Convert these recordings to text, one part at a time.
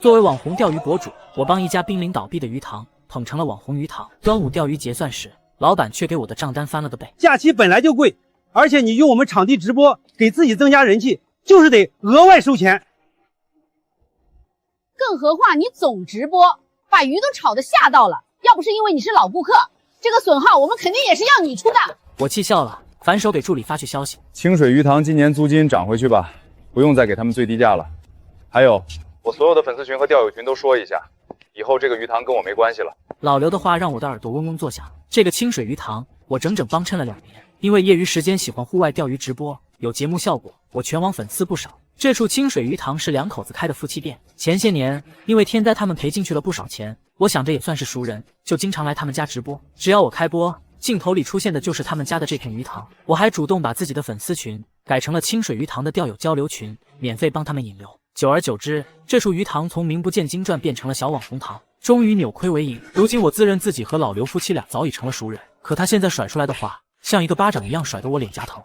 作为网红钓鱼博主，我帮一家濒临倒闭的鱼塘捧成了网红鱼塘。端午钓鱼结算时，老板却给我的账单翻了个倍。假期本来就贵，而且你用我们场地直播给自己增加人气，就是得额外收钱。更何况你总直播，把鱼都炒得吓到了。要不是因为你是老顾客，这个损耗我们肯定也是要你出的。我气笑了，反手给助理发去消息：清水鱼塘今年租金涨回去吧，不用再给他们最低价了。还有，我所有的粉丝群和钓友群都说一下，以后这个鱼塘跟我没关系了。老刘的话让我的耳朵嗡嗡作响。这个清水鱼塘，我整整帮衬了2年。因为业余时间喜欢户外钓鱼直播，有节目效果，我全网粉丝不少。这处清水鱼塘是2口子开的夫妻店。前些年因为天灾，他们赔进去了不少钱。我想着也算是熟人，就经常来他们家直播。只要我开播，镜头里出现的就是他们家的这片鱼塘。我还主动把自己的粉丝群改成了清水鱼塘的钓友交流群，免费帮他们引流。久而久之，这处鱼塘从名不见经传变成了小网红塘，终于扭亏为盈。如今我自认自己和老刘夫妻俩早已成了熟人，可他现在甩出来的话，像一个巴掌一样甩得我脸颊疼。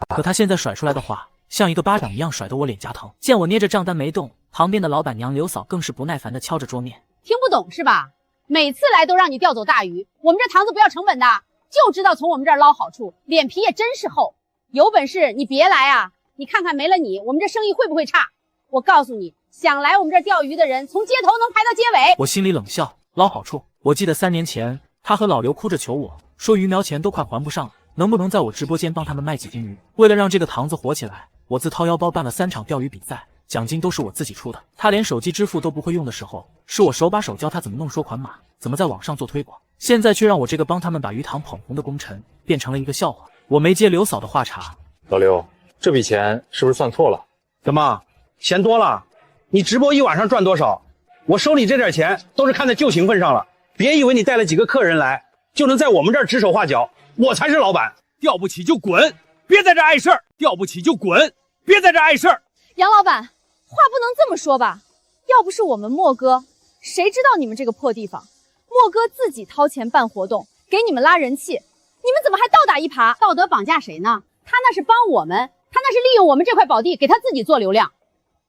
见我捏着账单没动，旁边的老板娘刘嫂更是不耐烦地敲着桌面。听不懂是吧？每次来都让你钓走大鱼，我们这塘子不要成本的，就知道从我们这儿捞好处，脸皮也真是厚。有本事你别来啊！你看看没了你，我们这生意会不会差？我告诉你，想来我们这儿钓鱼的人，从街头能排到街尾。我心里冷笑，捞好处。我记得3年前，他和老刘哭着求我说，鱼苗钱都快还不上了，能不能在我直播间帮他们卖几斤鱼？为了让这个塘子火起来，我自掏腰包办了3场钓鱼比赛，奖金都是我自己出的。他连手机支付都不会用的时候，是我手把手教他怎么弄收款码，怎么在网上做推广。现在却让我这个帮他们把鱼塘捧红的功臣变成了一个笑话。我没接刘嫂的话茬，老刘，这笔钱是不是算错了？怎么嫌多了？你直播一晚上赚多少？我手里这点钱都是看在旧情分上了。别以为你带了几个客人来就能在我们这儿指手画脚，我才是老板。钓不起就滚，别在这碍事儿！钓不起就滚，别在这碍事儿！杨老板，话不能这么说吧？要不是我们莫哥，谁知道你们这个破地方？莫哥自己掏钱办活动，给你们拉人气，你们怎么还倒打一耙？道德绑架谁呢？他那是帮我们，他那是利用我们这块宝地给他自己做流量。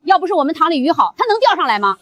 要不是我们塘里鱼好，他能钓上来吗？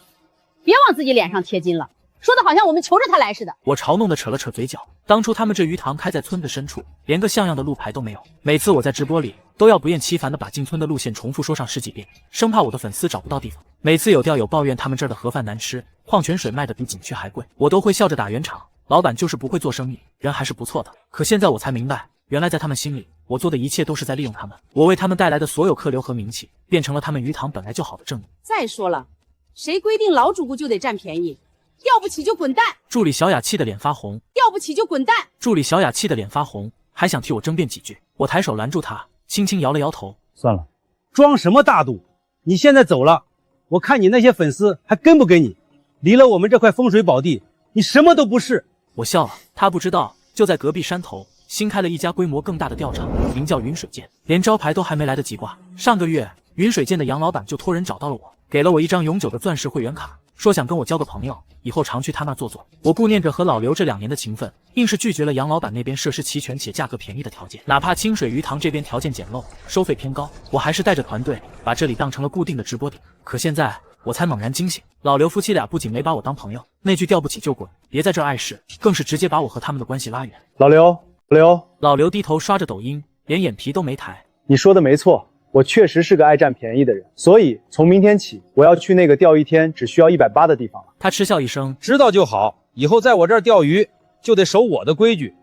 别往自己脸上贴金了，说的好像我们求着他来似的。我嘲弄的扯了扯嘴角。当初他们这鱼塘开在村子深处，连个像样的路牌都没有。每次我在直播里都要不厌其烦的把进村的路线重复说上10几遍，生怕我的粉丝找不到地方。每次有钓友抱怨他们这儿的盒饭难吃，矿泉水卖的比景区还贵，我都会笑着打圆场。老板就是不会做生意，人还是不错的。可现在我才明白，原来在他们心里，我做的一切都是在利用他们。我为他们带来的所有客流和名气，变成了他们鱼塘本来就好的正义。再说了，谁规定老主顾就得占便宜？钓不起就滚蛋！助理小雅气得脸发红。钓不起就滚蛋！助理小雅气得脸发红，还想替我争辩几句。我抬手拦住他，轻轻摇了摇头。算了，装什么大度？你现在走了，我看你那些粉丝还跟不跟你？离了我们这块风水宝地，你什么都不是。我笑了，他不知道，就在隔壁山头新开了一家规模更大的钓场，名叫云水涧，连招牌都还没来得及挂。上个月，云水涧的杨老板就托人找到了我，给了我一张永久的钻石会员卡，说想跟我交个朋友，以后常去他那坐坐。我顾念着和老刘这2年的情分，硬是拒绝了杨老板那边设施齐全且价格便宜的条件。哪怕清水鱼塘这边条件简陋，收费偏高，我还是带着团队把这里当成了固定的直播点。可现在我才猛然惊醒，老刘夫妻俩不仅没把我当朋友，那句钓不起就滚，别在这儿碍事，更是直接把我和他们的关系拉远。老刘低头刷着抖音，连眼皮都没抬。你说的没错，我确实是个爱占便宜的人，所以从明天起，我要去那个钓一天只需要180的地方了。他嗤笑一声，知道就好，以后在我这儿钓鱼就得守我的规矩，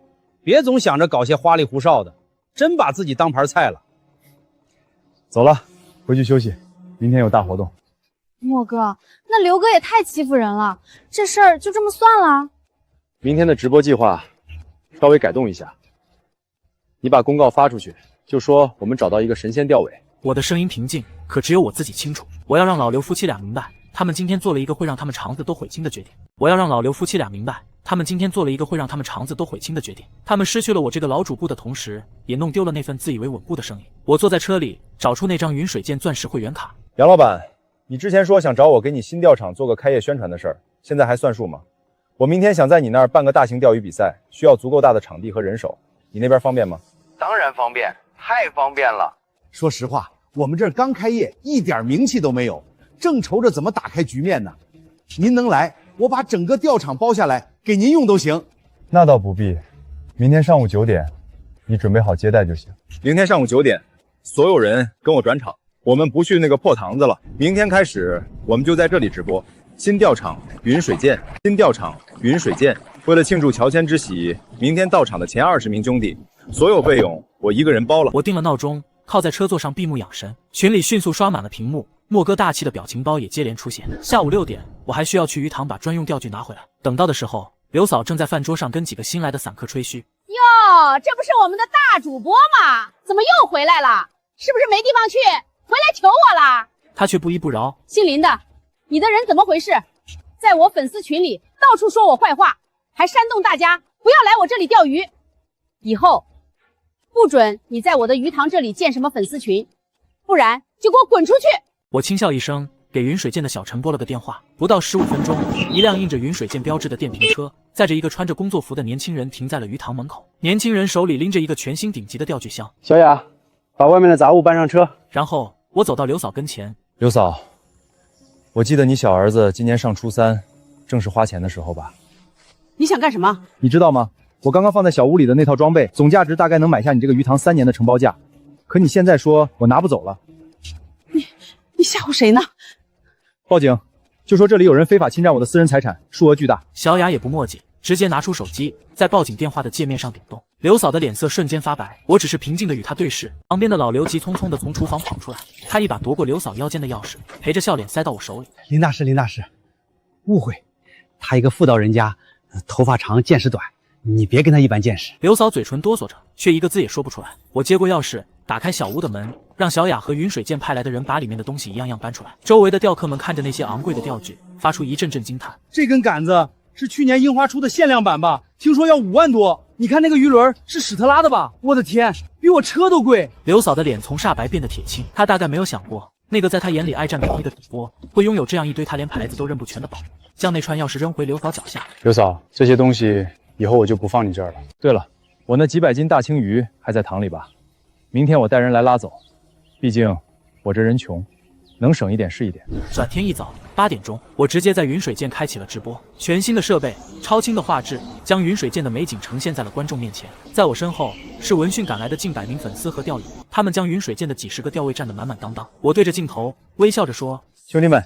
别总想着搞些花里胡哨的，真把自己当盘菜了。走了，回去休息，明天有大活动。莫哥，那刘哥也太欺负人了，这事儿就这么算了？明天的直播计划稍微改动一下，你把公告发出去，就说我们找到一个神仙钓尾。我的声音平静，可只有我自己清楚。我要让老刘夫妻俩明白，他们今天做了一个会让他们肠子都悔青的决定。他们失去了我这个老主顾的同时，也弄丢了那份自以为稳固的生意。我坐在车里，找出那张云水涧钻石会员卡。杨老板，你之前说想找我给你新钓场做个开业宣传的事儿，现在还算数吗？我明天想在你那儿办个大型钓鱼比赛，需要足够大的场地和人手，你那边方便吗？当然方便，太方便了。说实话，我们这儿刚开业，一点名气都没有，正愁着怎么打开局面呢。您能来，我把整个钓场包下来给您用都行。那倒不必，明天上午9点，你准备好接待就行。明天上午9点，所有人跟我转场，我们不去那个破塘子了。明天开始，我们就在这里直播。新钓场云水剑，新钓场云水剑。为了庆祝乔迁之喜，明天到场的前20名兄弟，所有费用我一个人包了。我定了闹钟，靠在车座上闭目养神。群里迅速刷满了屏幕，莫哥大气的表情包也接连出现。下午6点，我还需要去鱼塘把专用钓具拿回来。等到的时候，刘嫂正在饭桌上跟几个新来的散客吹嘘。哟，这不是我们的大主播吗？怎么又回来了？是不是没地方去，回来求我啦？他却不依不饶。姓林的，你的人怎么回事？在我粉丝群里到处说我坏话，还煽动大家不要来我这里钓鱼。以后不准你在我的鱼塘这里建什么粉丝群，不然就给我滚出去！我轻笑一声，给云水剑的小陈拨了个电话。不到15分钟，一辆印着云水剑标志的电瓶车载着一个穿着工作服的年轻人停在了鱼塘门口。年轻人手里拎着一个全新顶级的钓具箱。小雅，把外面的杂物搬上车。然后我走到刘嫂跟前。刘嫂，我记得你小儿子今年上初3，正是花钱的时候吧？你想干什么？你知道吗？我刚刚放在小屋里的那套装备，总价值大概能买下你这个鱼塘3年的承包价。可你现在说我拿不走了，你吓唬谁呢？报警，就说这里有人非法侵占我的私人财产，数额巨大。小雅也不墨迹，直接拿出手机，在报警电话的界面上点动。刘嫂的脸色瞬间发白，我只是平静的与她对视。旁边的老刘急匆匆的从厨房跑出来，他一把夺过刘嫂腰间的钥匙，陪着笑脸塞到我手里。林大师，误会，他一个妇道人家，头发长见识短，你别跟他一般见识。刘嫂嘴唇哆嗦着，却一个字也说不出来。我接过钥匙，打开小屋的门，让小雅和云水剑派来的人把里面的东西一样样搬出来。周围的钓客们看着那些昂贵的钓具，发出一阵阵惊叹。这根杆子是去年樱花出的限量版吧？听说要5万多。你看那个鱼轮是史特拉的吧？我的天，比我车都贵。刘嫂的脸从煞白变得铁青，她大概没有想过，那个在她眼里爱占便宜的主播，会拥有这样一堆她连牌子都认不全的宝物。将那串钥匙扔回刘嫂脚下。刘嫂，这些东西以后我就不放你这儿了。对了，我那几百斤大青鱼还在塘里吧？明天我带人来拉走，毕竟我这人穷，能省一点是一点。转天一早8点钟，我直接在云水剑开启了直播。全新的设备，超清的画质，将云水剑的美景呈现在了观众面前。在我身后是闻讯赶来的近100名粉丝和钓友，他们将云水剑的几10个钓位占得满满当当。我对着镜头微笑着说：“兄弟们，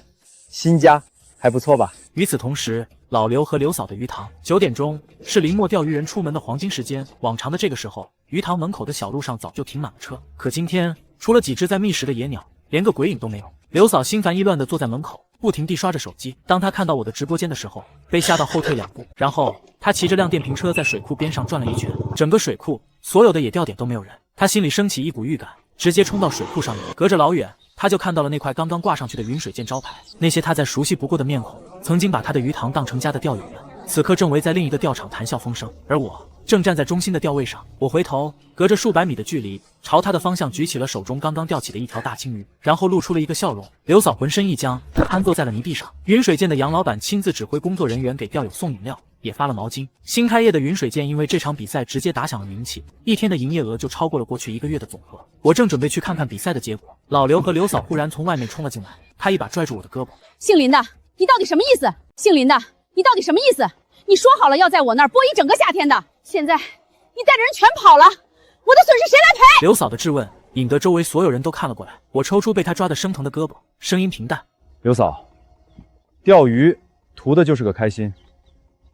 新家还不错吧？”与此同时，老刘和刘嫂的鱼塘9点钟是林末钓鱼人出门的黄金时间。往常的这个时候，鱼塘门口的小路上早就停满了车。可今天，除了几只在觅食的野鸟，连个鬼影都没有。刘嫂心烦意乱地坐在门口，不停地刷着手机。当她看到我的直播间的时候，被吓到后退2步。然后她骑着辆电瓶车在水库边上转了一圈，整个水库所有的野钓点都没有人。她心里升起一股预感，直接冲到水库上游。隔着老远，她就看到了那块刚刚挂上去的云水剑招牌，那些她再熟悉不过的面孔，曾经把她的鱼塘当成家的钓友们，此刻正围在另一个钓场谈笑风生，而我正站在中心的钓位上。我回头，隔着数百米的距离，朝他的方向举起了手中刚刚钓起的一条大青鱼，然后露出了一个笑容。刘嫂浑身一僵，瘫坐在了泥地上。云水剑的杨老板亲自指挥工作人员给钓友送饮料，也发了毛巾。新开业的云水剑因为这场比赛直接打响了名气，一天的营业额就超过了过去1个月的总和。我正准备去看看比赛的结果，老刘和刘嫂忽然从外面冲了进来，他一把拽住我的胳膊：“姓林的，你到底什么意思？姓林的，你到底什么意思？你说好了要在我那儿播一整个夏天的，现在你带着人全跑了，我的损失谁来赔？”刘嫂的质问引得周围所有人都看了过来。我抽出被他抓得生疼的胳膊，声音平淡：“刘嫂，钓鱼图的就是个开心。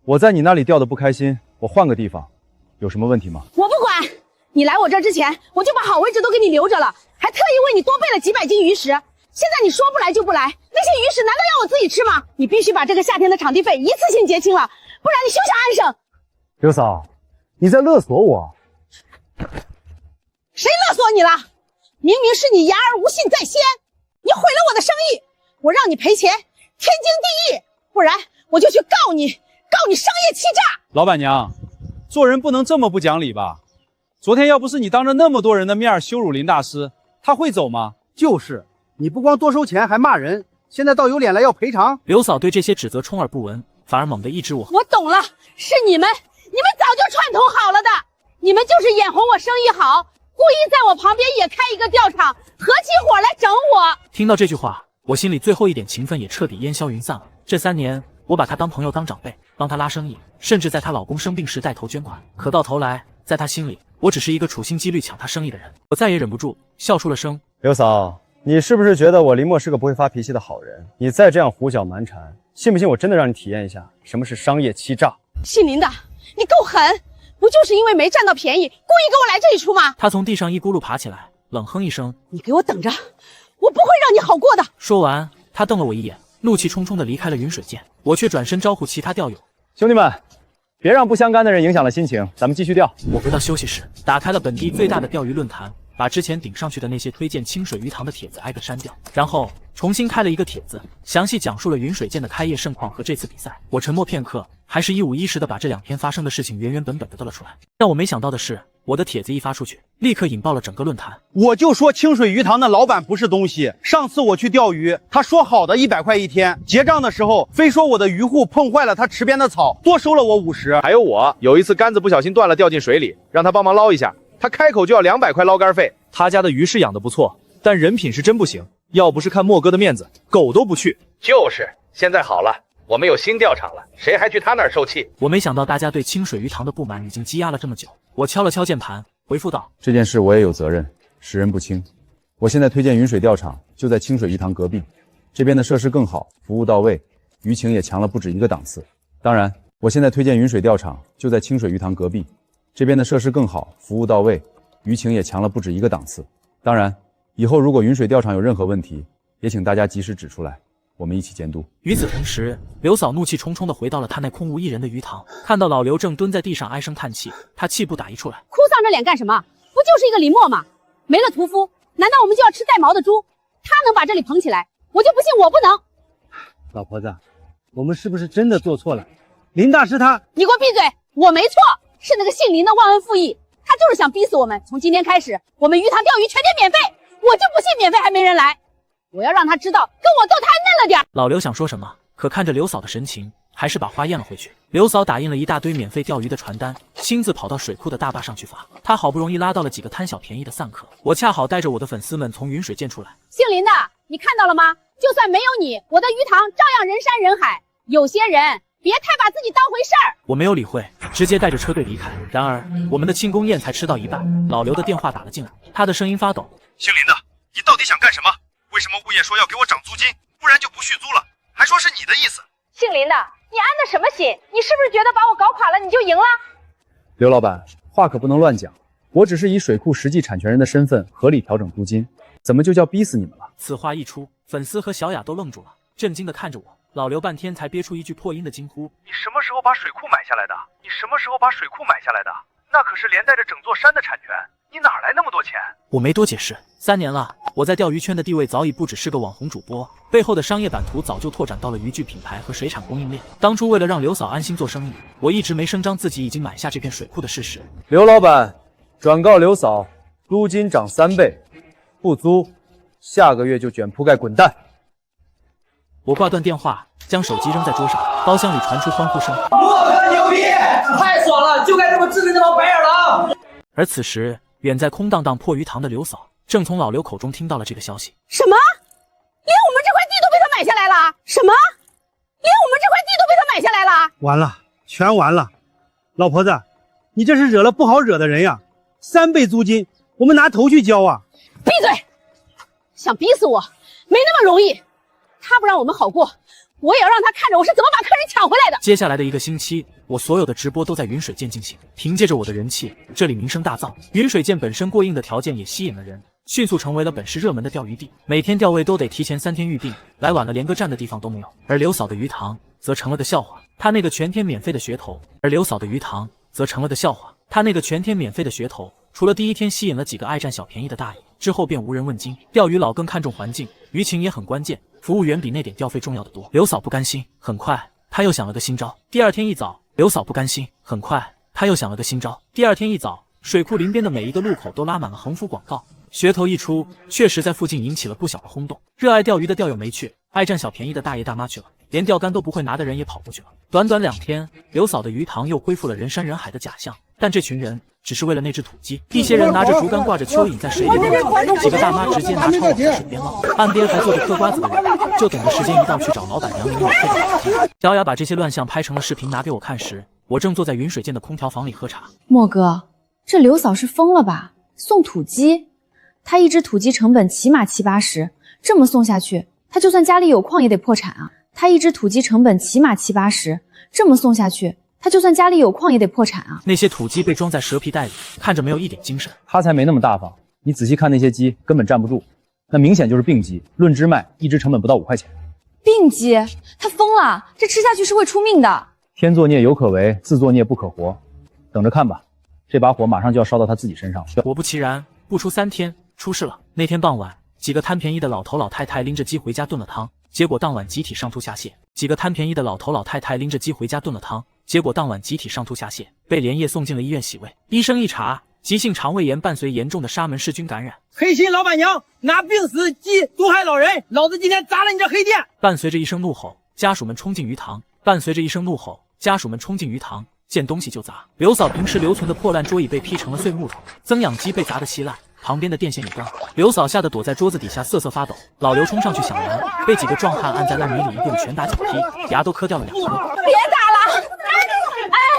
我在你那里钓的不开心，我换个地方，有什么问题吗？”我不管，你来我这儿之前，我就把好位置都给你留着了，还特意为你多备了几百斤鱼食。现在你说不来就不来，那些鱼食难道要我自己吃吗？你必须把这个夏天的场地费一次性结清了，不然你休想安生。刘嫂，你在勒索我？谁勒索你了？明明是你言而无信在先，你毁了我的生意，我让你赔钱，天经地义，不然我就去告你商业欺诈。老板娘，做人不能这么不讲理吧？昨天要不是你当着那么多人的面羞辱林大师，他会走吗？就是，你不光多收钱，还骂人，现在倒有脸来要赔偿。刘嫂对这些指责充耳不闻，反而猛地抑制我。我懂了，是你们早就串通好了的，你们就是眼红我生意好，故意在我旁边也开一个钓场，合起伙来整我。听到这句话，我心里最后一点情分也彻底烟消云散了。这3年，我把她当朋友当长辈，帮她拉生意，甚至在她老公生病时带头捐款。可到头来，在她心里，我只是一个处心积虑抢她生意的人。我再也忍不住，笑出了声。刘嫂，你是不是觉得我林默是个不会发脾气的好人？你再这样胡搅蛮缠，信不信我真的让你体验一下什么是商业欺诈？姓林的，你够狠！不就是因为没占到便宜，故意给我来这一出吗？她从地上一咕噜爬起来，冷哼一声：“你给我等着，我不会让你好过的。”说完，她瞪了我一眼，怒气冲冲地离开了云水涧。我却转身招呼其他钓友：“兄弟们，别让不相干的人影响了心情，咱们继续钓。”我回到休息室，打开了本地最大的钓鱼论坛，把之前顶上去的那些推荐清水鱼塘的帖子挨个删掉，然后重新开了一个帖子，详细讲述了云水涧的开业盛况和这次比赛。我沉默片刻，还是一五一十的把这2天发生的事情原本的道了出来。让我没想到的是，我的帖子一发出去，立刻引爆了整个论坛。我就说清水鱼塘的老板不是东西。上次我去钓鱼，他说好的100块1天，结账的时候非说我的鱼护碰坏了他池边的草，多收了我50。还有我有一次杆子不小心断了，掉进水里，让他帮忙捞一下，他开口就要200块捞竿费。他家的鱼是养的不错，但人品是真不行。要不是看莫哥的面子，狗都不去。就是现在好了，我们有新钓场了，谁还去他那儿受气？我没想到大家对清水鱼塘的不满已经积压了这么久。我敲了敲键盘，回复道：“这件事我也有责任，识人不清。我现在推荐云水钓场，就在清水鱼塘隔壁，这边的设施更好，服务到位，鱼情也强了不止一个档次。当然，我现在推荐云水钓场，就在清水鱼塘隔壁，这边的设施更好，服务到位，鱼情也强了不止一个档次。当然，以后如果云水钓场有任何问题，也请大家及时指出来，我们一起监督。”与此同时，刘嫂怒气冲冲地回到了她那空无一人的鱼塘，看到老刘正蹲在地上唉声叹气，她气不打一处来。哭丧着脸干什么？不就是一个林默吗？没了屠夫，难道我们就要吃带毛的猪？他能把这里捧起来，我就不信我不能。老婆子，我们是不是真的做错了？林大师他……你给我闭嘴！我没错，是那个姓林的忘恩负义，他就是想逼死我们。从今天开始，我们鱼塘钓鱼全天免费，我就不信免费还没人来。我要让他知道，跟我斗他还嫩了点。老刘想说什么，可看着刘嫂的神情，还是把话咽了回去。刘嫂打印了一大堆免费钓鱼的传单，亲自跑到水库的大坝上去发。她好不容易拉到了几个贪小便宜的散客，我恰好带着我的粉丝们从云水涧出来。姓林的，你看到了吗？就算没有你，我的鱼塘照样人山人海。有些人别太把自己当回事儿。我没有理会，直接带着车队离开。然而，我们的庆功宴才吃到一半，老刘的电话打了进来，他的声音发抖：“姓林的，你到底想干什么？为什么物业说要给我涨租金，不然就不续租了，还说是你的意思？”姓林的，你安的什么心？你是不是觉得把我搞垮了你就赢了？刘老板，话可不能乱讲，我只是以水库实际产权人的身份合理调整租金，怎么就叫逼死你们了？此话一出，粉丝和小雅都愣住了，震惊地看着我。老刘半天才憋出一句破音的惊呼：“你什么时候把水库买下来的？你什么时候把水库买下来的？那可是连带着整座山的产权，你哪来那么多钱？”我没多解释。3年了，我在钓鱼圈的地位早已不只是个网红主播，背后的商业版图早就拓展到了渔具品牌和水产供应链。当初为了让刘嫂安心做生意，我一直没声张自己已经买下这片水库的事实。刘老板，转告刘嫂，租金涨3倍，不租，下个月就卷铺盖滚蛋。我挂断电话，将手机扔在桌上，包厢里传出欢呼声。莫哥牛逼，太爽了，就该这么治这帮白眼狼。而此时，远在空荡荡破鱼塘的刘嫂，正从老刘口中听到了这个消息。什么？连我们这块地都被他买下来了？什么？连我们这块地都被他买下来了？完了，全完了！老婆子，你这是惹了不好惹的人呀！3倍租金，我们拿头去交啊！闭嘴！想逼死我，没那么容易。他不让我们好过，我也要让他看着我是怎么把客人抢回来的。接下来的1个星期，我所有的直播都在云水涧进行。凭借着我的人气，这里名声大噪。云水涧本身过硬的条件也吸引了人，迅速成为了本市热门的钓鱼地。每天钓位都得提前3天预定，来晚了连个站的地方都没有。而刘嫂的鱼塘则成了个笑话，她那个全天免费的噱头。除了第1天吸引了几个爱占小便宜的大爷，之后便无人问津。钓鱼佬更看重环境，鱼情也很关键，服务员比那点钓费重要的多。刘嫂不甘心，很快她又想了个新招。第2天一早，水库邻边的每一个路口都拉满了横幅广告。噱头一出，确实在附近引起了不小的轰动。热爱钓鱼的钓友没去，爱占小便宜的大爷大妈去了，连钓竿都不会拿的人也跑过去了。短短2天，刘嫂的鱼塘又恢复了人山人海的假象。但这群人只是为了那只土鸡。一些人拿着竹竿挂着蚯蚓在水里游泳，几个大妈直接拿抄网在水边捞，岸边还坐着嗑瓜子的人，就等着时间一到去找老板娘领免费的土鸡。小雅把这些乱象拍成了视频拿给我看时，我正坐在云水间的空调房里喝茶。莫哥，这刘嫂是疯了吧？送土鸡？她一只土鸡成本起码7、80，这么送下去，她就算家里有矿也得破产啊！她一只土鸡成本起码7、80，这么送下去，她就算家里有矿也得破产啊！那些土鸡被装在蛇皮袋里，看着没有一点精神。他才没那么大方，你仔细看那些鸡，根本站不住，那明显就是病鸡，论只卖，一只成本不到5块钱。病鸡？他疯了，这吃下去是会出命的。天作孽犹可为，自作孽不可活，等着看吧，这把火马上就要烧到他自己身上了。果不其然，不出3天，出事了。那天傍晚，几个贪便宜的老头老太太拎着鸡回家炖了汤，结果当晚集体上吐下泻。几个贪便宜的老头老太太拎着鸡回家炖了汤，结果当晚集体上吐下泻，被连夜送进了医院洗胃。医生一查，急性肠胃炎伴随严重的沙门氏菌感染。黑心老板娘拿病死鸡毒害老人，老子今天砸了你这黑店！伴随着一声怒吼，家属们冲进鱼塘。伴随着一声怒吼，家属们冲进鱼塘，见东西就砸。刘嫂平时留存的破烂桌椅被劈成了碎木头，增氧机被砸得稀烂，旁边的电线也断了。刘嫂吓得躲在桌子底下瑟瑟发抖。老刘冲上去想拦，被几个壮汉按在烂泥里一顿拳打脚踢，牙都磕掉了2颗。别打了！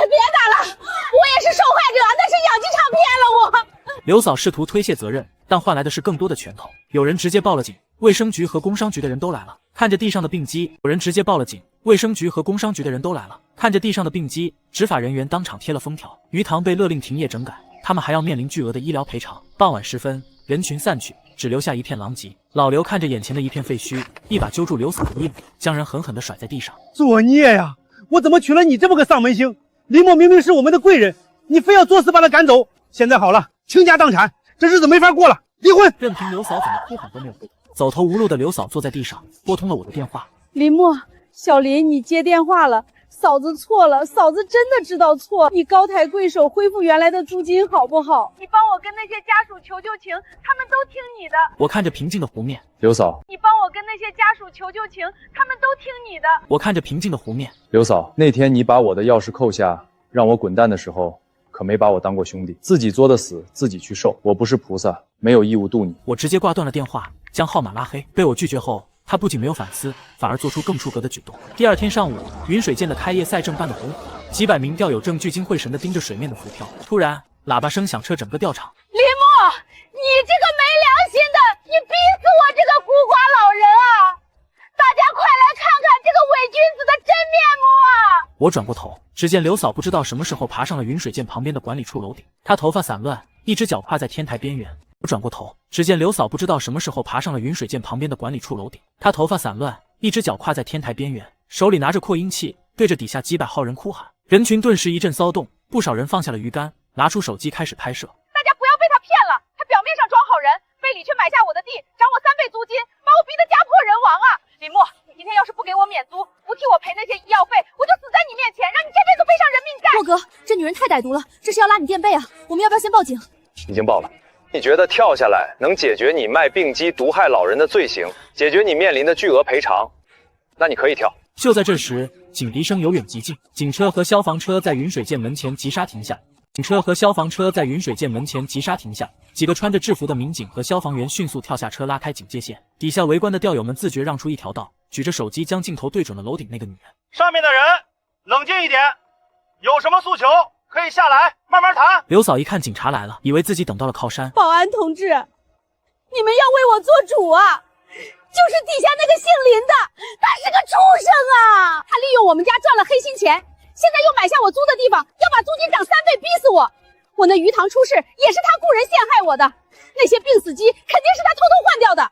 别打了！我也是受害者，那是养鸡场骗了我。刘嫂试图推卸责任，但换来的是更多的拳头。有人直接报了警，卫生局和工商局的人都来了。看着地上的病鸡，有人直接报了警，卫生局和工商局的人都来了。看着地上的病鸡，执法人员当场贴了封条，鱼塘被勒令停业整改，他们还要面临巨额的医疗赔偿。傍晚时分，人群散去，只留下一片狼藉。老刘看着眼前的一片废墟，一把揪住刘嫂的衣服，将人狠狠地甩在地上。作孽呀！我怎么娶了你这么个丧门星？林默明明是我们的贵人，你非要作死把他赶走。现在好了，倾家荡产，这日子没法过了，离婚！任凭刘嫂怎么哭喊都没有用。走投无路的刘嫂坐在地上，拨通了我的电话。林默，小林，你接电话了。嫂子错了，嫂子真的知道错，你高抬贵手，恢复原来的租金好不好？你帮我跟那些家属求求情，他们都听你的。我看着平静的湖面，刘嫂，你帮我跟那些家属求求情，他们都听你的。我看着平静的湖面，刘嫂，那天你把我的钥匙扣下，让我滚蛋的时候，可没把我当过兄弟，自己作的死，自己去受。我不是菩萨，没有义务渡你。我直接挂断了电话，将号码拉黑。被我拒绝后，他不仅没有反思，反而做出更出格的举动。第二天上午，云水间的开业赛正办得红火，几百名钓友正聚精会神地盯着水面的浮漂。突然，喇叭声响彻整个钓场。林默，你这个没良心的，你逼死我这个孤寡老人啊！大家快来看看这个伪君子的真面目啊！我转过头，只见刘嫂不知道什么时候爬上了云水间旁边的管理处楼顶，她头发散乱，一只脚跨在天台边缘。我转过头，只见刘嫂不知道什么时候爬上了云水间旁边的管理处楼顶，她头发散乱，一只脚跨在天台边缘，手里拿着扩音器，对着底下几百号人哭喊。人群顿时一阵骚动，不少人放下了鱼竿，拿出手机开始拍摄。大家不要被他骗了，他表面上装好人，背里却买下我的地，涨我3倍租金，把我逼得家破人亡啊！林默，你今天要是不给我免租，不替我赔那些医药费，我就死在你面前，让你这辈子背上人命债。莫哥，这女人太歹毒了，这是要拉你垫背啊！我们要不要先报警？已经报了。你觉得跳下来能解决你卖病鸡毒害老人的罪行，解决你面临的巨额赔偿，那你可以跳。就在这时，警笛声由远及近，警车和消防车在云水间门前急刹停下。警车和消防车在云水间门前急刹停下，几个穿着制服的民警和消防员迅速跳下车，拉开警戒线。底下围观的钓友们自觉让出一条道，举着手机将镜头对准了楼顶那个女人。上面的人冷静一点，有什么诉求可以下来慢慢谈。刘嫂一看警察来了，以为自己等到了靠山。保安同志，你们要为我做主啊！就是底下那个姓林的，他是个畜生啊！他利用我们家赚了黑心钱，现在又买下我租的地方，要把租金涨3倍，逼死我。我那鱼塘出事也是他雇人陷害我的，那些病死鸡肯定是他偷偷换掉的。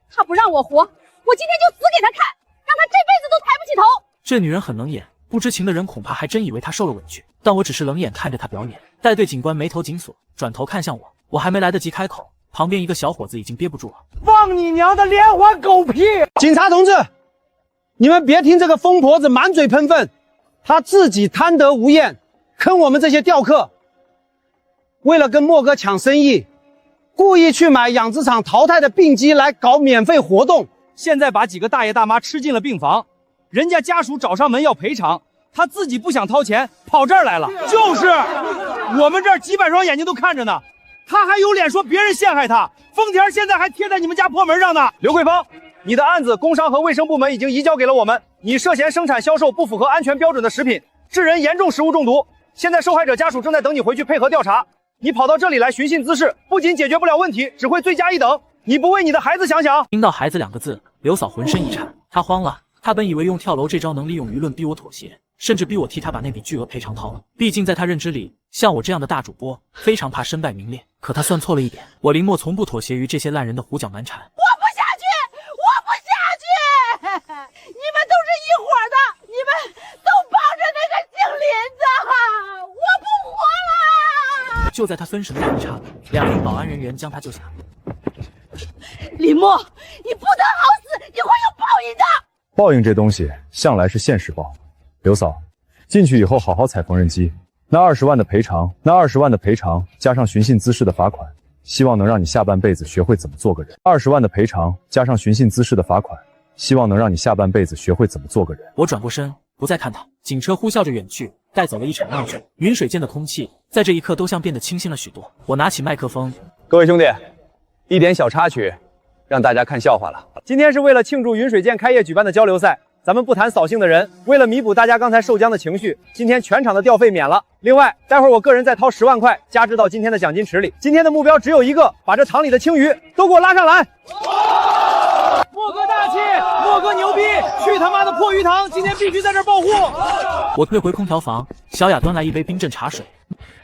他不让我活，我今天就死给他看，让他这辈子都抬不起头。这女人很冷眼，不知情的人恐怕还真以为她受了委屈，但我只是冷眼看着她表演。带队警官眉头紧锁，转头看向我，我还没来得及开口，旁边一个小伙子已经憋不住了。放你娘的连环狗屁！警察同志，你们别听这个疯婆子满嘴喷粪，她自己贪得无厌，坑我们这些钓客。为了跟莫哥抢生意，故意去买养殖场淘汰的病鸡来搞免费活动，现在把几个大爷大妈吃进了病房，人家家属找上门要赔偿，他自己不想掏钱，跑这儿来了。就是我们这儿几百双眼睛都看着呢，他还有脸说别人陷害他？封条现在还贴在你们家破门上呢。刘桂芳，你的案子工商和卫生部门已经移交给了我们，你涉嫌生产销售不符合安全标准的食品，致人严重食物中毒。现在受害者家属正在等你回去配合调查。你跑到这里来寻衅滋事，不仅解决不了问题，只会罪加一等。你不为你的孩子想想？听到孩子2个字，刘嫂浑身一颤，她慌了。她本以为用跳楼这招能利用舆论逼我妥协，甚至逼我替她把那笔巨额赔偿掏了。毕竟在她认知里，像我这样的大主播非常怕身败名裂。可她算错了一点，我林默从不妥协于这些烂人的胡搅蛮缠。我不下去，我不下去！你们都是一伙的，你们都帮着那个姓林的，我不活了！就在他分神的那一刹那，2名保安人员将他救下。林默，你不得好死，你会有报应的！报应这东西向来是现世报。刘嫂，进去以后好好踩缝纫机，那20万的赔偿加上寻衅滋事的罚款，希望能让你下半辈子学会怎么做个人。20万的赔偿加上寻衅滋事的罚款，希望能让你下半辈子学会怎么做个人。我转过身，不再看他。警车呼啸着远去，带走了一场闹剧。云水间的空气在这一刻都像变得清新了许多。我拿起麦克风，各位兄弟，一点小插曲，让大家看笑话了。今天是为了庆祝云水间开业举办的交流赛，咱们不谈扫兴的人。为了弥补大家刚才受僵的情绪，今天全场的调费免了。另外，待会儿我个人再掏10万块加至到今天的奖金池里。今天的目标只有一个，把这塘里的青鱼都给我拉上来。莫哥大气，莫哥牛逼！去他妈的破鱼塘！今天必须在这儿爆货！我退回空调房，小雅端来一杯冰镇茶水。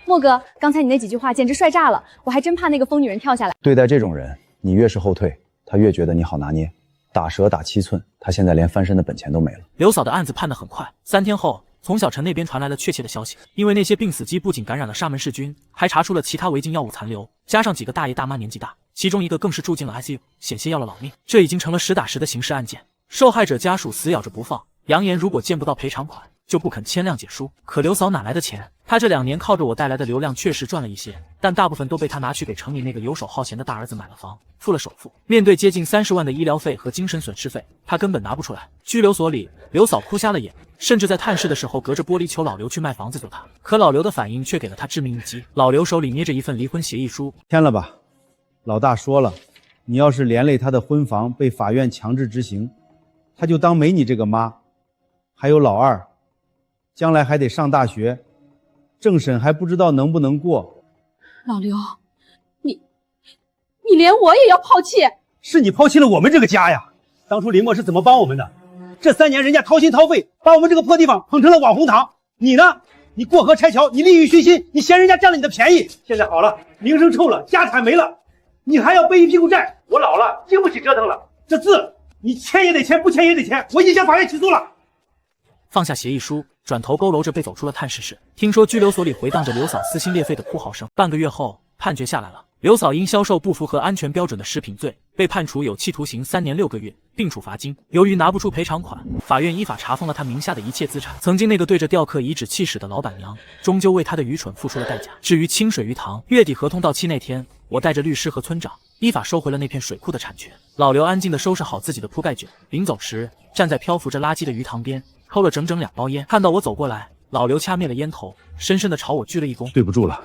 莫哥，刚才你那几句话简直帅炸了，我还真怕那个疯女人跳下来。对待这种人，你越是后退，他越觉得你好拿捏。打蛇打7寸，他现在连翻身的本钱都没了。刘嫂的案子判得很快，3天后，从小陈那边传来了确切的消息，因为那些病死鸡不仅感染了沙门氏菌，还查出了其他违禁药物残留，加上几个大爷大妈年纪大，其中一个更是住进了 ICU， 险些要了老命。这已经成了实打实的刑事案件，受害者家属死咬着不放，扬言如果见不到赔偿款，就不肯签谅解书。可刘嫂哪来的钱？她这2年靠着我带来的流量确实赚了一些，但大部分都被她拿去给城里那个游手好闲的大儿子买了房，付了首付。面对接近30万的医疗费和精神损失费，她根本拿不出来。拘留所里，刘嫂哭瞎了眼，甚至在探视的时候隔着玻璃求老刘去卖房子救她。可老刘的反应却给了她致命一击。老刘手里捏着一份离婚协议书，签了吧。老大说了，你要是连累他的婚房被法院强制执行，他就当没你这个妈。还有老二，将来还得上大学，政审还不知道能不能过。老刘，你连我也要抛弃？是你抛弃了我们这个家呀！当初林默是怎么帮我们的？这3年人家掏心掏肺，把我们这个破地方捧成了网红堂。你呢？你过河拆桥，你利欲熏心，你嫌人家占了你的便宜。现在好了，名声臭了，家产没了，你还要背一屁股债。我老了，经不起折腾了。这字你签也得签，不签也得签，我已经向法院起诉了。放下协议书，转头佝偻着被走出了探视室。听说拘留所里回荡着刘嫂撕心裂肺的哭嚎声。半个月后，判决下来了，刘嫂因销售不符合安全标准的食品罪，被判处有期徒刑3年6个月，并处罚金。由于拿不出赔偿款，法院依法查封了他名下的一切资产。曾经那个对着雕刻颐指气使的老板娘，终究为他的愚蠢付出了代价。至于清水鱼塘，月底合同到期那天，我带着律师和村长依法收回了那片水库的产权。老刘安静地收拾好自己的铺盖卷，临走时站在漂浮着垃圾的鱼塘边，抽了整整2包烟。看到我走过来，老刘掐灭了烟头，深深地朝我鞠了一躬。对不住了，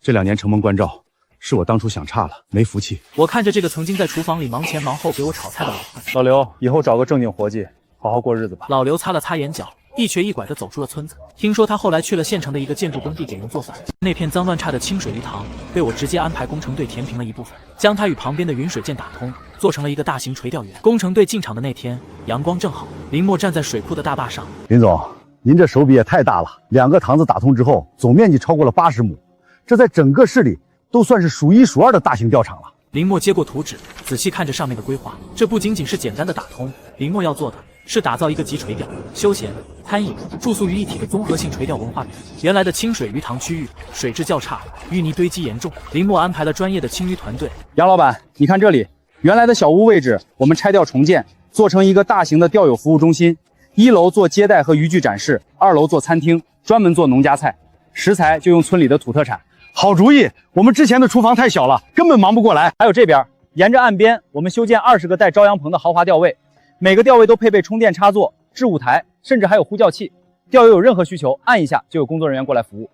这2年城门关照，是我当初想差了，没福气。我看着这个曾经在厨房里忙前忙后给我炒菜的老汉，老刘，以后找个正经活计，好好过日子吧。老刘擦了擦眼角，一瘸一拐地走出了村子。听说他后来去了县城的一个建筑工地给人做饭。那片脏乱差的清水鱼塘被我直接安排工程队填平了一部分，将它与旁边的云水涧打通，做成了一个大型垂钓园。工程队进场的那天，阳光正好，林默站在水库的大坝上。林总，您这手笔也太大了，2个塘子打通之后，总面积超过了80亩，这在整个市里都算是数1数2的大型钓场了。林默接过图纸，仔细看着上面的规划，这不仅仅是简单的打通，林默要做的是打造一个集垂钓、休闲、餐饮、住宿于一体的综合性垂钓文化园。原来的清水鱼塘区域水质较差，淤泥堆积严重，林默安排了专业的清淤团队。杨老板，你看这里，原来的小屋位置我们拆掉重建，做成一个大型的钓友服务中心。1楼做接待和渔具展示，2楼做餐厅，专门做农家菜，食材就用村里的土特产。好主意，我们之前的厨房太小了，根本忙不过来。还有这边，沿着岸边，我们修建20个带朝阳棚的豪华钓位，每个钓位都配备充电插座、置物台，甚至还有呼叫器。钓友有任何需求，按一下就有工作人员过来服务。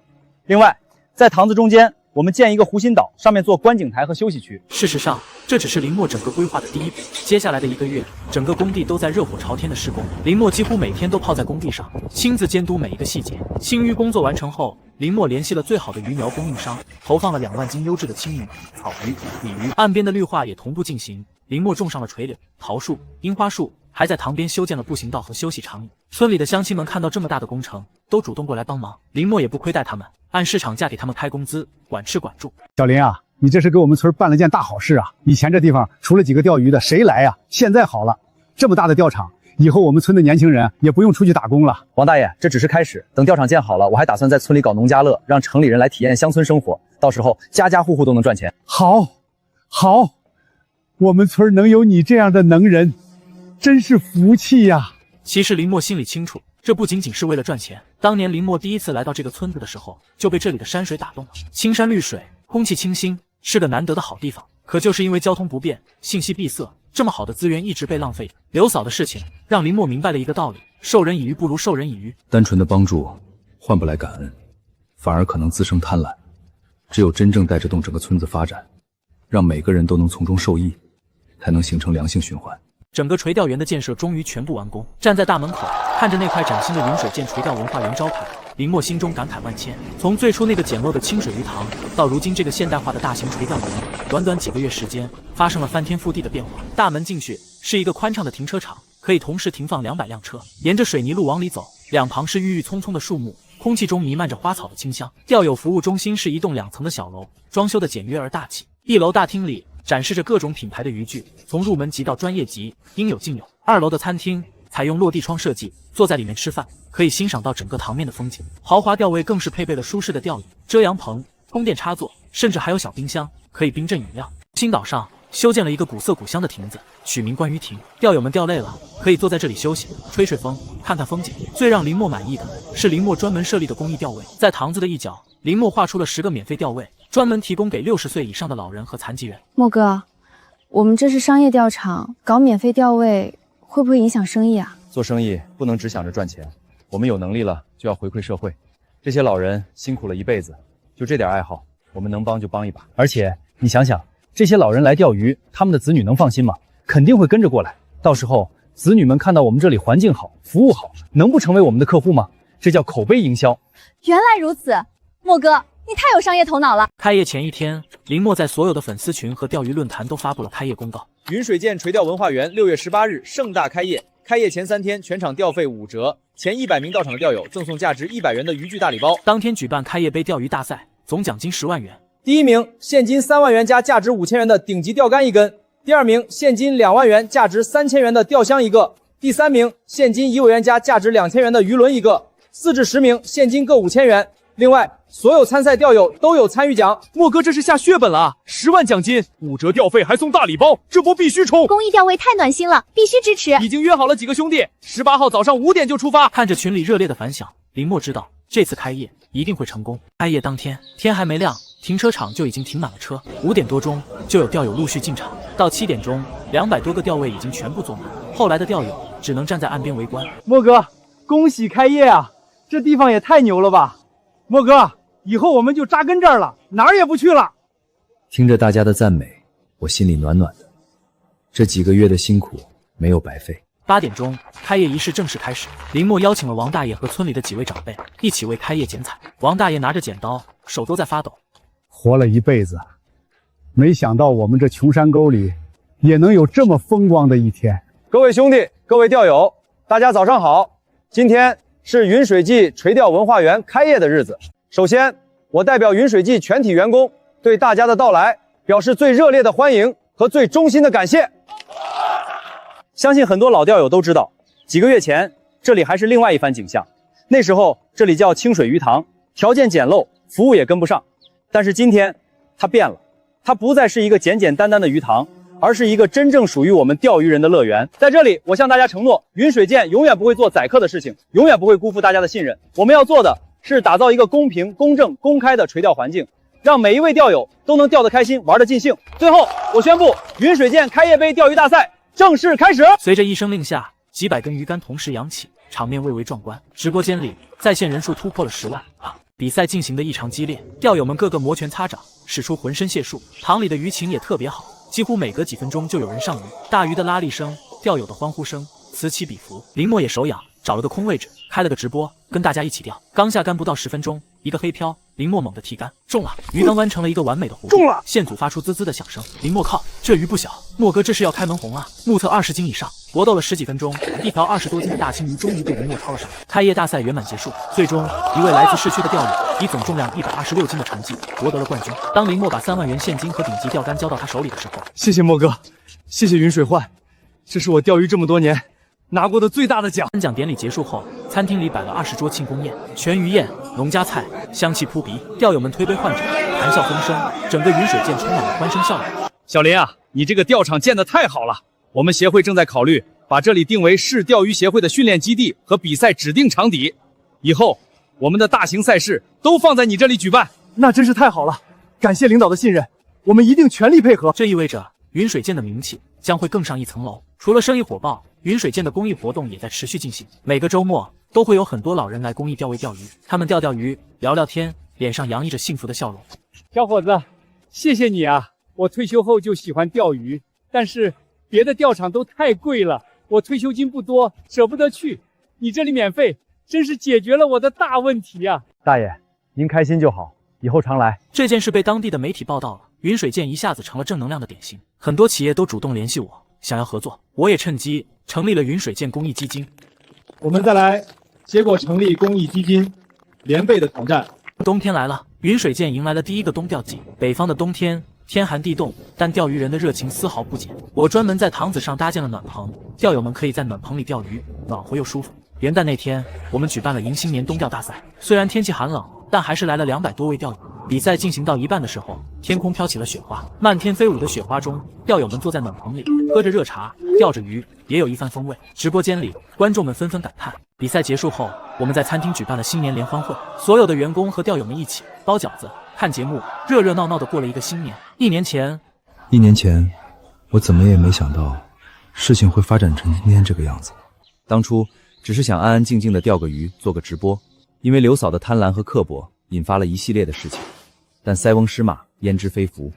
另外，在塘子中间，我们建一个湖心岛，上面做观景台和休息区。事实上，这只是林默整个规划的第一步。接下来的1个月，整个工地都在热火朝天的施工。林默几乎每天都泡在工地上，亲自监督每一个细节。青鱼工作完成后，林默联系了最好的鱼苗供应商，投放了2万斤优质的青鱼、草鱼、鲤鱼。岸边的绿化也同步进行。林默种上了垂柳、桃树、樱花树，还在塘边修建了步行道和休息长椅。村里的乡亲们看到这么大的工程，都主动过来帮忙。林默也不亏待他们，按市场价给他们开工资，管吃管住。小林啊，你这是给我们村办了件大好事啊！以前这地方除了几个钓鱼的，谁来呀？现在好了，这么大的钓场，以后我们村的年轻人也不用出去打工了。王大爷，这只是开始，等钓场建好了，我还打算在村里搞农家乐，让城里人来体验乡村生活，到时候家家户户都能赚钱。好，我们村能有你这样的能人，真是福气呀！其实林默心里清楚，这不仅仅是为了赚钱。当年林默第一次来到这个村子的时候，就被这里的山水打动了。青山绿水，空气清新，是个难得的好地方。可就是因为交通不便，信息闭塞，这么好的资源一直被浪费着。刘嫂的事情让林默明白了一个道理：授人以鱼不如授人以渔。单纯的帮助换不来感恩，反而可能滋生贪婪。只有真正带着动整个村子发展，让每个人都能从中受益，才能形成良性循环。整个垂钓园的建设终于全部完工。站在大门口，看着那块崭新的云水涧垂钓文化园招牌，林默心中感慨万千。从最初那个简陋的清水鱼塘，到如今这个现代化的大型垂钓园，短短几个月时间，发生了翻天覆地的变化。大门进去是一个宽敞的停车场，可以同时停放200辆车。沿着水泥路往里走，两旁是郁郁葱葱的树木，空气中弥漫着花草的清香。钓友服务中心是一栋2层的小楼，装修的简约而大气。1楼大厅里展示着各种品牌的渔具，从入门级到专业级，应有尽有。2楼的餐厅采用落地窗设计，坐在里面吃饭，可以欣赏到整个塘面的风景。豪华钓位更是配备了舒适的钓椅、遮阳棚、充电插座，甚至还有小冰箱，可以冰镇饮料。新岛上修建了一个古色古香的亭子，取名观鱼亭。钓友们钓累了，可以坐在这里休息，吹吹风，看看风景。最让林默满意的是林默专门设立的公益钓位，在塘子的一角，林默画出了10个免费钓位，专门提供给60岁以上的老人和残疾人。默哥，我们这是商业钓场，搞免费钓位会不会影响生意啊？做生意不能只想着赚钱，我们有能力了就要回馈社会。这些老人辛苦了一辈子，就这点爱好，我们能帮就帮一把。而且你想想，这些老人来钓鱼，他们的子女能放心吗？肯定会跟着过来。到时候子女们看到我们这里环境好，服务好，能不成为我们的客户吗？这叫口碑营销。原来如此，默哥，你太有商业头脑了。开业前一天，林默在所有的粉丝群和钓鱼论坛都发布了开业公告。云水涧垂钓文化园6月18日盛大开业，开业前3天全场钓费5折，前100名到场的钓友赠送价值100元的渔具大礼包。当天举办开业杯钓鱼大赛，总奖金10万元。第1名现金3万元加价值5000元的顶级钓竿1根，第2名现金2万元价值3000元的钓箱1个，第3名现金1万元加价值2000元的鱼轮1个，4至10名现金各5000元。另外，所有参赛钓友都有参与奖。默哥这是下血本了，10万奖金，5折钓费还送大礼包，这波必须冲！公益钓位太暖心了，必须支持！已经约好了几个兄弟，18号早上5点就出发。看着群里热烈的反响，林默知道这次开业一定会成功。开业当天，天还没亮，停车场就已经停满了车。5点多钟就有钓友陆续进场，到7点钟，200多个钓位已经全部坐满。后来的钓友只能站在岸边围观。默哥，恭喜开业啊！这地方也太牛了吧！默哥，以后我们就扎根这儿了，哪儿也不去了。听着大家的赞美，我心里暖暖的。这几个月的辛苦没有白费。8点钟，开业仪式正式开始。林默邀请了王大爷和村里的几位长辈一起为开业剪彩。王大爷拿着剪刀，手都在发抖。活了一辈子，没想到我们这穷山沟里也能有这么风光的一天。各位兄弟，各位钓友，大家早上好！今天是云水记垂钓文化园开业的日子。首先，我代表云水记全体员工对大家的到来表示最热烈的欢迎和最衷心的感谢。相信很多老钓友都知道，几个月前这里还是另外一番景象。那时候这里叫清水鱼塘，条件简陋，服务也跟不上。但是今天它变了，它不再是一个简简单单的鱼塘，而是一个真正属于我们钓鱼人的乐园。在这里，我向大家承诺，云水涧永远不会做宰客的事情，永远不会辜负大家的信任。我们要做的是打造一个公平、公正、公开的垂钓环境，让每一位钓友都能钓得开心，玩得尽兴。最后，我宣布云水涧开业杯钓鱼大赛正式开始。随着一声令下，几百根鱼竿同时扬起，场面蔚为壮观。直播间里在线人数突破了10万。比赛进行得异常激烈，钓友们个个摩拳擦掌，使出浑身解数。塘里的鱼情也特别好，几乎每隔几分钟就有人上鱼。大鱼的拉力声，钓友的欢呼声此起彼伏。林默也手痒，找了个空位置，开了个直播，跟大家一起钓。刚下竿不到10分钟，一个黑漂，林默猛地提竿，中了！鱼缸弯成了一个完美的弧，中了！线组发出滋滋的响声。林默靠，这鱼不小，莫哥这是要开门红啊！目测20斤以上，搏斗了10几分钟，一条20多斤的大青鱼终于被林默超了上来。开业大赛圆满结束，最终一位来自市区的钓友以总重量126斤的成绩夺得了冠军。当林默把3万元现金和顶级钓竿交到他手里的时候，谢谢莫哥，谢谢云水幻，这是我钓鱼这么多年拿过的最大的奖。颁奖典礼结束后，餐厅里摆了20桌庆功宴，全鱼宴、农家菜，香气扑鼻，钓友们推杯换盏，谈笑风生，整个云水涧充满了欢声笑语。小林啊，你这个钓场建得太好了，我们协会正在考虑把这里定为市钓鱼协会的训练基地和比赛指定场地，以后我们的大型赛事都放在你这里举办。那真是太好了，感谢领导的信任，我们一定全力配合。这意味着云水涧的名气将会更上一层楼。除了生意火爆，云水涧的公益活动也在持续进行。每个周末都会有很多老人来公益钓位钓鱼，他们钓钓鱼，聊聊天，脸上洋溢着幸福的笑容。小伙子，谢谢你啊！我退休后就喜欢钓鱼，但是别的钓场都太贵了，我退休金不多，舍不得去。你这里免费，真是解决了我的大问题啊！大爷，您开心就好，以后常来。这件事被当地的媒体报道了，云水涧一下子成了正能量的典型，很多企业都主动联系我，想要合作，我也趁机成立了云水涧公益基金。我们再来，结果成立公益基金，连倍的挑战。冬天来了，云水涧迎来了第一个冬钓季。北方的冬天天寒地冻，但钓鱼人的热情丝毫不减。我专门在塘子上搭建了暖棚，钓友们可以在暖棚里钓鱼，暖和又舒服。元旦那天，我们举办了迎新年冬钓大赛。虽然天气寒冷，但还是来了200多位钓友。比赛进行到一半的时候，天空飘起了雪花，漫天飞舞的雪花中，钓友们坐在暖棚里，喝着热茶，钓着鱼，也有一番风味。直播间里，观众们纷纷感叹。比赛结束后，我们在餐厅举办了新年联欢会，所有的员工和钓友们一起包饺子、看节目，热热闹闹的过了一个新年。1年前，我怎么也没想到，事情会发展成今天这个样子。当初只是想安安静静的钓个鱼，做个直播，因为刘嫂的贪婪和刻薄，引发了一系列的事情。但塞翁失马，焉知非福。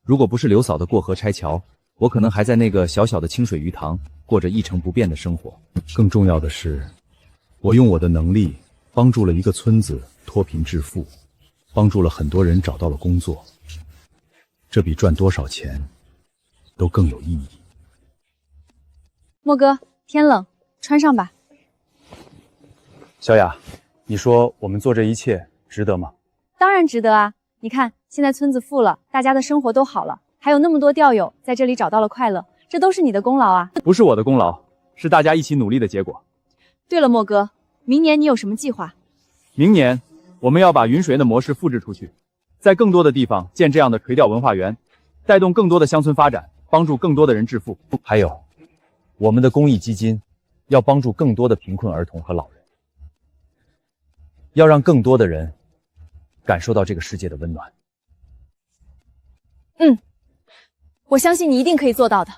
如果不是刘嫂的过河拆桥，我可能还在那个小小的清水鱼塘过着一成不变的生活。更重要的是，我用我的能力帮助了一个村子脱贫致富，帮助了很多人找到了工作，这比赚多少钱都更有意义。莫哥，天冷，穿上吧。小雅，你说我们做这一切值得吗？当然值得啊！你看，现在村子富了，大家的生活都好了，还有那么多钓友在这里找到了快乐，这都是你的功劳啊！不是我的功劳，是大家一起努力的结果。对了，莫哥，明年你有什么计划？明年我们要把云水涧的模式复制出去，在更多的地方建这样的垂钓文化园，带动更多的乡村发展，帮助更多的人致富。还有，我们的公益基金要帮助更多的贫困儿童和老人，要让更多的人感受到这个世界的温暖。我相信你一定可以做到的。